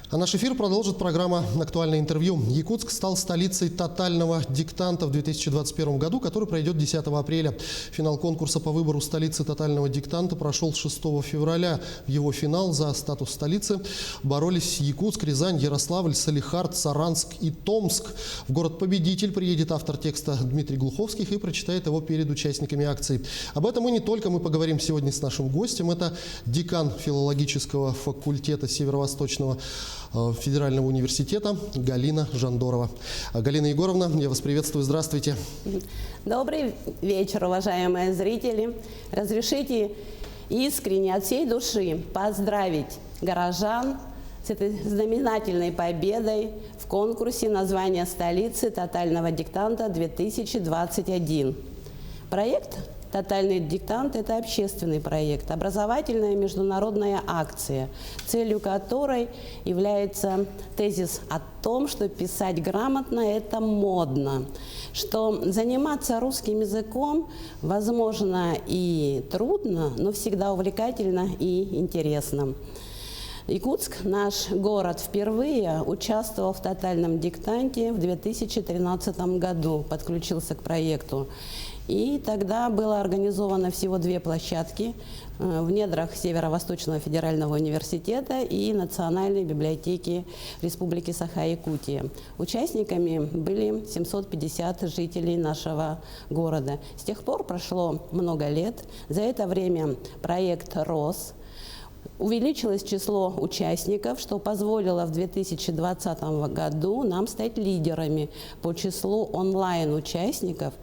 А наш эфир продолжит программа «Актуальное интервью». Якутск стал столицей тотального диктанта в 2021 году, который пройдет 10 апреля. Финал конкурса по выбору столицы тотального диктанта прошел 6 февраля. В его финал за статус столицы боролись Якутск, Рязань, Ярославль, Салехард, Саранск и Томск. В город-победитель приедет автор текста Дмитрий Глуховских и прочитает его перед участниками акции. Об этом и не только мы поговорим сегодня с нашим гостем. Это декан филологического факультета Северо-Восточного Федерального университета Галина Жандорова. Галина Егоровна, я вас приветствую. Здравствуйте. Добрый вечер, уважаемые зрители. Разрешите искренне от всей души поздравить горожан с этой знаменательной победой в конкурсе названия столицы тотального диктанта 2021. Проект «Тотальный диктант» – это общественный проект, образовательная международная акция, целью которой является тезис о том, что писать грамотно – это модно, что заниматься русским языком возможно и трудно, но всегда увлекательно и интересно. Якутск, наш город, впервые участвовал в тотальном диктанте в 2013 году, подключился к проекту. И тогда было организовано всего 2 площадки в недрах Северо-Восточного федерального университета и Национальной библиотеки Республики Саха-Якутия. Участниками были 750 жителей нашего города. С тех пор прошло много лет. За это время проект рос. Увеличилось число участников, что позволило в 2020 году нам стать лидерами по числу онлайн-участников.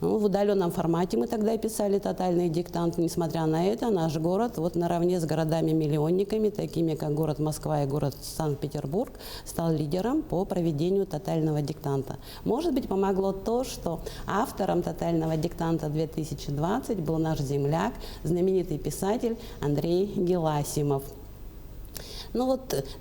В удаленном формате мы тогда писали тотальный диктант. Несмотря на это, наш город наравне с городами-миллионниками, такими как город Москва и город Санкт-Петербург, стал лидером по проведению тотального диктанта. Может быть, помогло то, что автором тотального диктанта 2020 был наш земляк, знаменитый писатель Андрей Геласимов.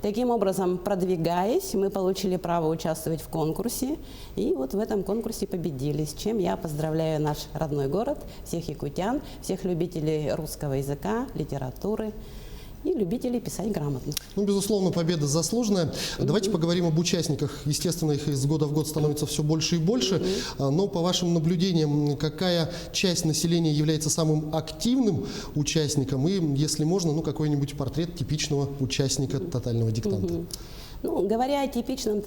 Таким образом, продвигаясь, мы получили право участвовать в конкурсе, и в этом конкурсе победили, с чем я поздравляю наш родной город, всех якутян, всех любителей русского языка, литературы и любителей писать грамотно. Безусловно, победа заслуженная. Давайте поговорим об участниках. Естественно, их из года в год становится все больше и больше. Но по вашим наблюдениям, какая часть населения является самым активным участником? И, если можно, какой-нибудь портрет типичного участника тотального диктанта. Говоря о типичном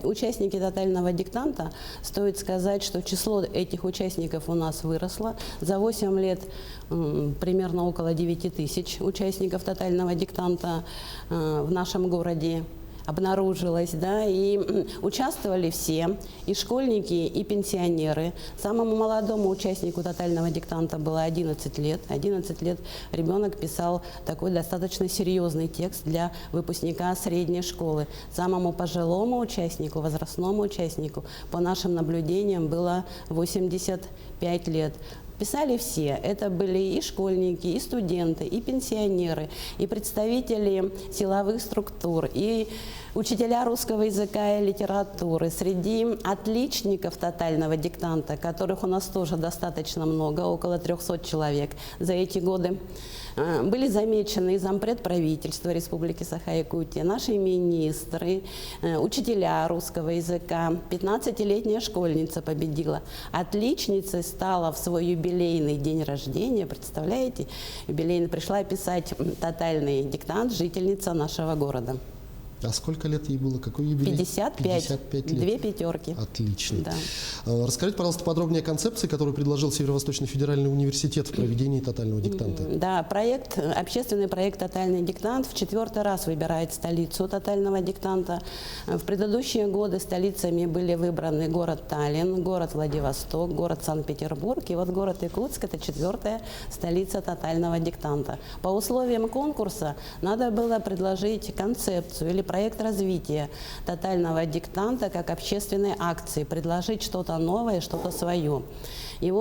участнике тотального диктанта, стоит сказать, что число этих участников у нас выросло. За 8 лет примерно около 9000 участников тотального диктанта в нашем городе обнаружилось, и участвовали все, и школьники, и пенсионеры. Самому молодому участнику тотального диктанта было 11 лет. 11 лет ребенок писал такой достаточно серьезный текст для выпускника средней школы. Самому пожилому участнику, возрастному участнику, по нашим наблюдениям, было 85 лет. Писали все. Это были и школьники, и студенты, и пенсионеры, и представители силовых структур, и учителя русского языка и литературы. Среди отличников тотального диктанта, которых у нас тоже достаточно много, около 300 человек за эти годы, были замечены и зампред правительства Республики Саха-Якутия, наши министры, учителя русского языка. 15-летняя школьница победила. Отличницей стала в свой юбилейный день рождения, представляете, юбилейный, пришла писать тотальный диктант жительница нашего города. А сколько лет ей было? Какой юбилей? 55 лет. 2 пятерки. Отлично. Да. Расскажите, пожалуйста, подробнее о концепции, которую предложил Северо-Восточный федеральный университет в проведении тотального диктанта. Да, общественный проект «Тотальный диктант» в 4-й раз выбирает столицу тотального диктанта. В предыдущие годы столицами были выбраны город Таллин, город Владивосток, город Санкт-Петербург и город Якутск – это 4-я столица тотального диктанта. По условиям конкурса надо было предложить концепцию или проект развития тотального диктанта как общественной акции, предложить что-то новое, что-то свое. И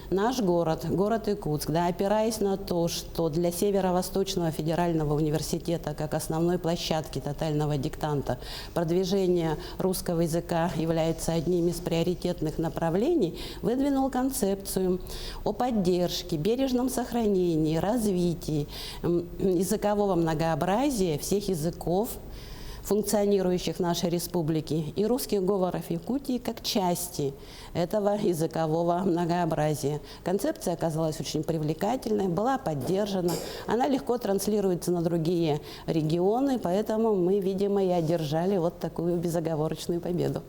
наш город Якутск, опираясь на то, что для Северо-Восточного федерального университета, как основной площадки тотального диктанта, продвижение русского языка является одним из приоритетных направлений, выдвинул концепцию о поддержке, бережном сохранении, развитии языкового многообразия всех языков функционирующих в нашей республике, и русских говоров Якутии как части этого языкового многообразия. Концепция оказалась очень привлекательной, была поддержана, она легко транслируется на другие регионы, поэтому мы, видимо, и одержали вот такую безоговорочную победу.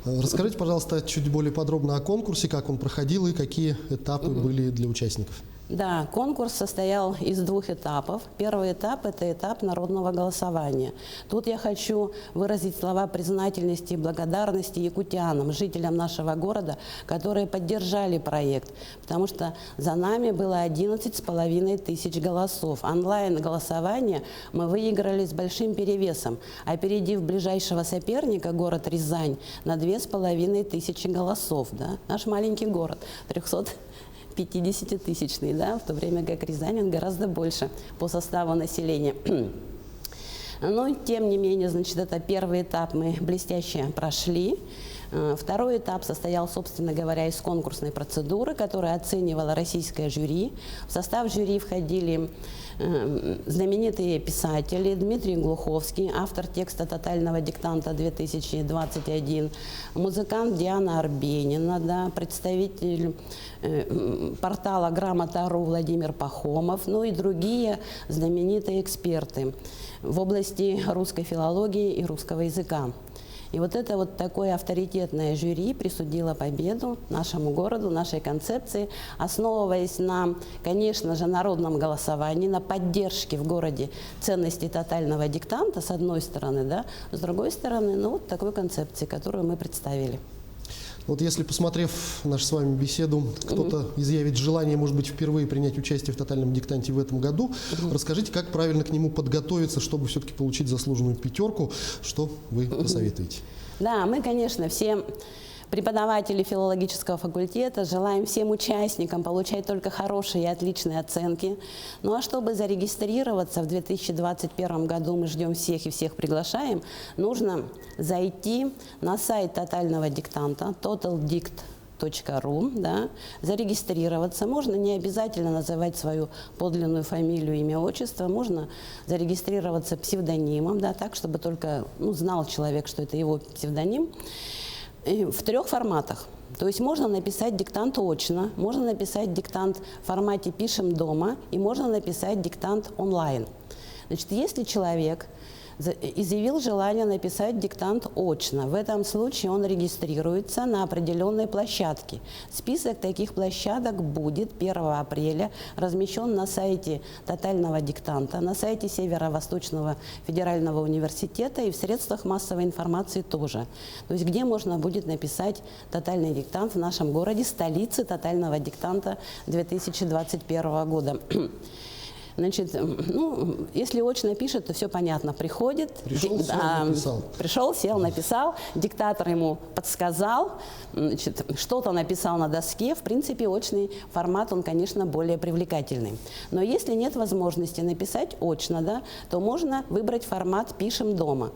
Расскажите, пожалуйста, чуть более подробно о конкурсе, как он проходил и какие этапы были для участников. Да, конкурс состоял из двух этапов. Первый этап – это этап народного голосования. Тут я хочу выразить слова признательности и благодарности якутянам, жителям нашего города, которые поддержали проект, потому что за нами было 11,5 тысяч голосов. Онлайн-голосование мы выиграли с большим перевесом, опередив ближайшего соперника, город Рязань, на 2,5 тысячи голосов. Да? Наш маленький город, 350-тысячный, да, в то время как Рязань он гораздо больше по составу населения. Но, тем не менее, значит, это первый этап мы блестяще прошли. Второй этап состоял, собственно говоря, из конкурсной процедуры, которую оценивало российское жюри. В состав жюри входили знаменитые писатели: Дмитрий Глуховский, автор текста «Тотального диктанта 2021», музыкант Диана Арбенина, да, представитель портала «Грамота.ру» Владимир Пахомов, ну и другие знаменитые эксперты в области русской филологии и русского языка. И вот это вот такое авторитетное жюри присудило победу нашему городу, нашей концепции, основываясь на, конечно же, народном голосовании, на поддержке в городе ценностей тотального диктанта, с одной стороны, да, с другой стороны, ну, вот такой концепции, которую мы представили. Вот если, посмотрев нашу с вами беседу, кто-то изъявит желание, может быть, впервые принять участие в тотальном диктанте в этом году, расскажите, как правильно к нему подготовиться, чтобы все-таки получить заслуженную пятерку, что вы посоветуете? Да, мы, конечно, все преподаватели филологического факультета желаем всем участникам получать только хорошие и отличные оценки. Ну а чтобы зарегистрироваться в 2021 году, мы ждем всех и всех приглашаем, нужно зайти на сайт тотального диктанта totaldict.ru, да, зарегистрироваться. Можно не обязательно называть свою подлинную фамилию, имя, отчество, можно зарегистрироваться псевдонимом, да, так, чтобы только знал человек, что это его псевдоним. В 3 форматах. То есть можно написать диктант очно, можно написать диктант в формате «пишем дома» и можно написать диктант онлайн. Значит, если человек изъявил желание написать диктант очно, в этом случае он регистрируется на определенной площадке. Список таких площадок будет 1 апреля размещен на сайте тотального диктанта, на сайте Северо-Восточного федерального университета и в средствах массовой информации тоже. То есть где можно будет написать тотальный диктант в нашем городе, столице тотального диктанта 2021 года. Значит, ну, если очно пишет, то все понятно. Приходит, пришел, сел, написал. Пришел, сел, написал, диктатор ему подсказал, значит, что-то написал на доске. В принципе, очный формат, он, конечно, более привлекательный. Но если нет возможности написать очно, да, то можно выбрать формат «пишем дома».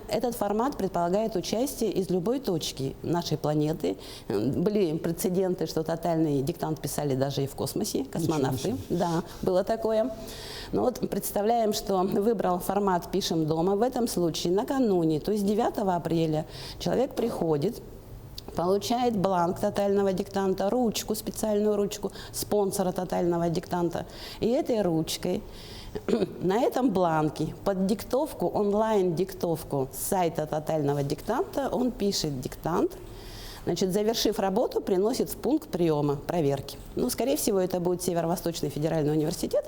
Этот формат предполагает участие из любой точки нашей планеты. Были прецеденты, что тотальный диктант писали даже и в космосе, космонавты. Да, было такое. Ну вот представляем, что выбрал формат «пишем дома». В этом случае накануне, то есть 9 апреля, человек приходит, получает бланк тотального диктанта, ручку, специальную ручку спонсора тотального диктанта. И этой ручкой на этом бланке под диктовку, онлайн-диктовку с сайта тотального диктанта он пишет диктант. Значит, завершив работу, приносит в пункт приема, проверки. Ну, скорее всего, это будет Северо-Восточный федеральный университет.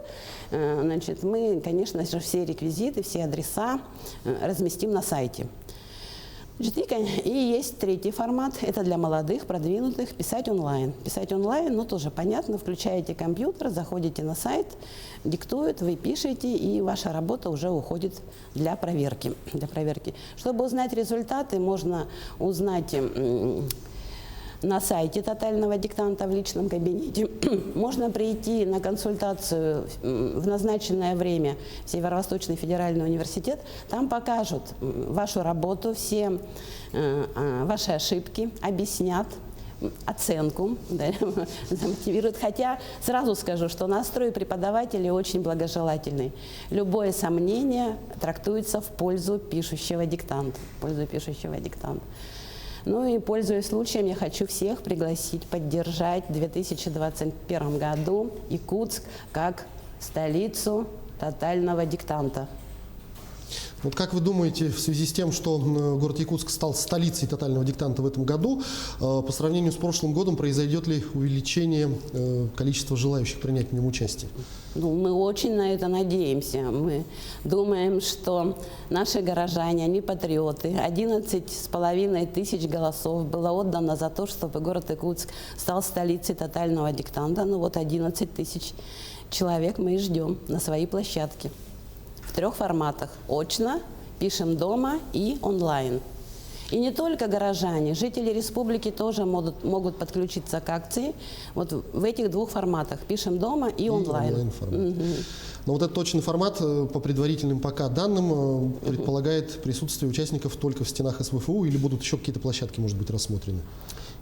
Значит, мы, конечно же, все реквизиты, все адреса разместим на сайте. Значит, и есть 3 формат. Это для молодых, продвинутых, писать онлайн. Писать онлайн, ну, тоже понятно. Включаете компьютер, заходите на сайт, диктуют, вы пишете, и ваша работа уже уходит для проверки. Чтобы узнать результаты, можно узнать на сайте тотального диктанта в личном кабинете. Можно прийти на консультацию в назначенное время в Северо-Восточный федеральный университет. Там покажут вашу работу, все ваши ошибки, объяснят, оценку, да, замотивирует. Хотя сразу скажу, что настрой преподавателей очень благожелательный. Любое сомнение трактуется в пользу пишущего диктанта. Ну и, пользуясь случаем, я хочу всех пригласить поддержать в 2021 году Якутск как столицу тотального диктанта. Вот как вы думаете, в связи с тем, что город Якутск стал столицей тотального диктанта в этом году, по сравнению с прошлым годом произойдет ли увеличение количества желающих принять в нем участие? Ну, мы очень на это надеемся. Мы думаем, что наши горожане, они патриоты. 11,5 тысяч голосов было отдано за то, чтобы город Якутск стал столицей тотального диктанта. Ну вот 11 тысяч человек мы и ждем на своей площадке. В 3 форматах: очно, пишем дома и онлайн. И не только горожане, жители республики тоже могут подключиться к акции вот в этих 2 форматах: пишем дома и онлайн. Но вот этот точный формат, по предварительным пока данным, предполагает присутствие участников только в стенах СВФУ, или будут еще какие-то площадки, может быть, рассмотрены?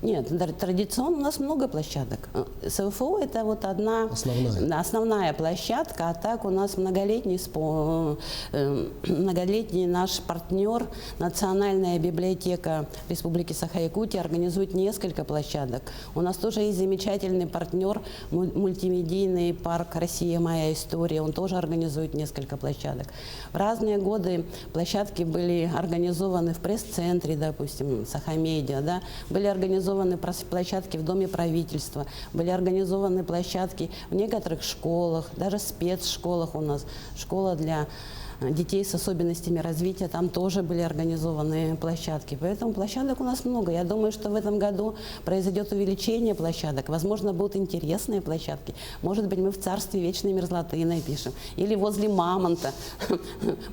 Нет, традиционно у нас много площадок. СВФУ – это вот одна основная площадка, а так у нас многолетний наш партнер, Национальная библиотека Республики Саха-Якутия, организует несколько площадок. У нас тоже есть замечательный партнер, мультимедийный парк «Россия. Моя история». Он тоже организует несколько площадок. В разные годы площадки были организованы в пресс-центре, допустим, Саха-Медиа, да, были организованы площадки в Доме правительства, были организованы площадки в некоторых школах, даже спецшколах у нас, школа для детей с особенностями развития, там тоже были организованы площадки. Поэтому площадок у нас много. Я думаю, что в этом году произойдет увеличение площадок. Возможно, будут интересные площадки. Может быть, мы в царстве вечной мерзлоты напишем. Или возле Мамонта.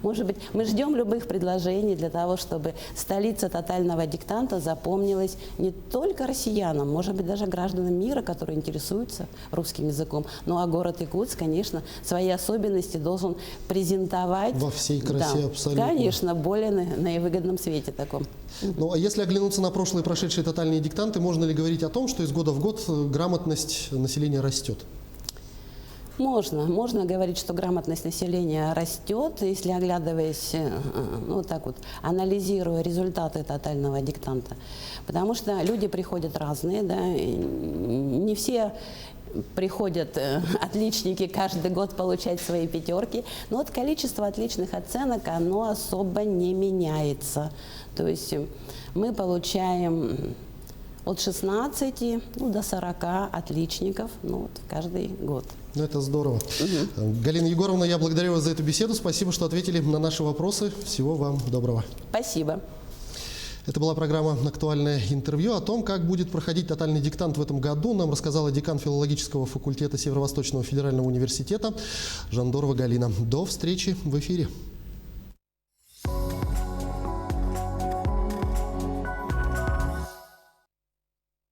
Может быть, мы ждем любых предложений для того, чтобы столица тотального диктанта запомнилась не только россиянам, может быть, даже гражданам мира, которые интересуются русским языком. Ну а город Якутск, конечно, свои особенности должен презентовать во всей красе, да, абсолютно. Конечно, более наивыгодном свете таком. Ну, а если оглянуться на прошлые прошедшие тотальные диктанты, можно ли говорить о том, что из года в год грамотность населения растет? Можно говорить, что грамотность населения растет, если, оглядываясь, ну, вот так вот, анализируя результаты тотального диктанта. Потому что люди приходят разные, да, не все приходят отличники каждый год получать свои 5. Но вот количество отличных оценок, оно особо не меняется. То есть мы получаем от 16 до 40 отличников вот, каждый год. Ну, это здорово. Галина Егоровна, я благодарю вас за эту беседу. Спасибо, что ответили на наши вопросы. Всего вам доброго. Спасибо. Это была программа «Актуальное интервью». О том, как будет проходить тотальный диктант в этом году, нам рассказала декан филологического факультета Северо-Восточного федерального университета Жандорова Галина. До встречи в эфире.